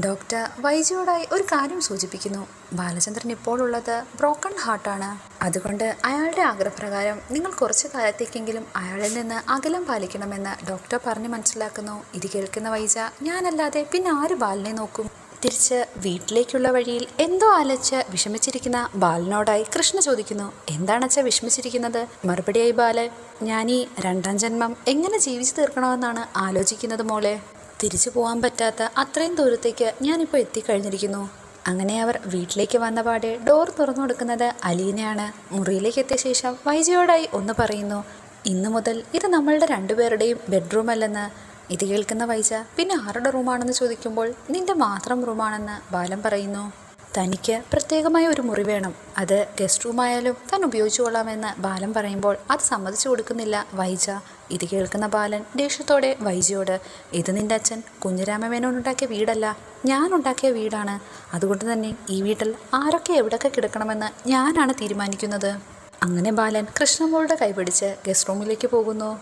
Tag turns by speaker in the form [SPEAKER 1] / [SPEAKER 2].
[SPEAKER 1] Doctor വൈജയോടായി ഒരു കാര്യം സൂചിപ്പിക്കുന്നു. ബാലചന്ദ്രൻ ഇപ്പോൾ ഉള്ളത് ബ്രോക്കൺ ഹാർട്ടാണ്. അതുകൊണ്ട് അയാളുടെ ആഗ്രഹപ്രകാരം നിങ്ങൾ കുറച്ചു കാലത്തേക്കെങ്കിലും അയാളിൽ നിന്ന് അകലം പാലിക്കണമെന്ന് ഡോക്ടർ പറഞ്ഞ് മനസ്സിലാക്കുന്നു. ഇത് കേൾക്കുന്ന വൈജ, ഞാനല്ലാതെ പിന്നെ ആര് ബാലനെ നോക്കും? തിരിച്ച് വീട്ടിലേക്കുള്ള വഴിയിൽ എന്തോ ആലോചിച്ച് വിഷമിച്ചിരിക്കുന്ന ബാലനോടായി കൃഷ്ണ ചോദിക്കുന്നു, എന്താണച്ച വിഷമിച്ചിരിക്കുന്നത്? മറുപടിയായി ബാലൻ, ഞാനീ രണ്ടാം ജന്മം എങ്ങനെ ജീവിച്ചു തീർക്കണമെന്നാണ് ആലോചിക്കുന്നത് മോളെ. തിരിച്ചു പോകാൻ പറ്റാത്ത അത്രയും ദൂരത്തേക്ക് ഞാനിപ്പോൾ എത്തിക്കഴിഞ്ഞിരിക്കുന്നു. അങ്ങനെ അവർ വീട്ടിലേക്ക് വന്ന പാടെ ഡോർ തുറന്നു കൊടുക്കുന്നത് അലീനയാണ്. മുറിയിലേക്ക് എത്തിയ ശേഷം വൈജയോടായി ഒന്ന് പറയുന്നു, ഇന്നു മുതൽ ഇത് നമ്മളുടെ രണ്ടുപേരുടെയും ബെഡ്റൂം അല്ലെന്ന്. ഇത് കേൾക്കുന്ന വൈജ, പിന്നെ ആരുടെ റൂമാണെന്ന് ചോദിക്കുമ്പോൾ നിന്റെ മാത്രം റൂമാണെന്ന് ബാലൻ പറയുന്നു. തനിക്ക് പ്രത്യേകമായ ഒരു മുറി വേണം, അത് ഗസ്റ്റ് റൂമായാലും താൻ ഉപയോഗിച്ചു കൊള്ളാമെന്ന് ബാലൻ പറയുമ്പോൾ അത് സമ്മതിച്ചു കൊടുക്കുന്നില്ല വൈജ. ഇത് കേൾക്കുന്ന ബാലൻ ദേഷ്യത്തോടെ വൈജയോട്, ഇത് നിന്റെ അച്ഛൻ കുഞ്ഞിരാമമേനോൻ ഉണ്ടാക്കിയ വീടല്ല, ഞാൻ ഉണ്ടാക്കിയ വീടാണ്. അതുകൊണ്ട് തന്നെ ഈ വീട്ടിൽ ആരൊക്കെ എവിടെയൊക്കെ കിടക്കണമെന്ന് ഞാനാണ് തീരുമാനിക്കുന്നത്. അങ്ങനെ ബാലൻ കൃഷ്ണമോളുടെ കൈപിടിച്ച് ഗസ്റ്റ് റൂമിലേക്ക് പോകുന്നു.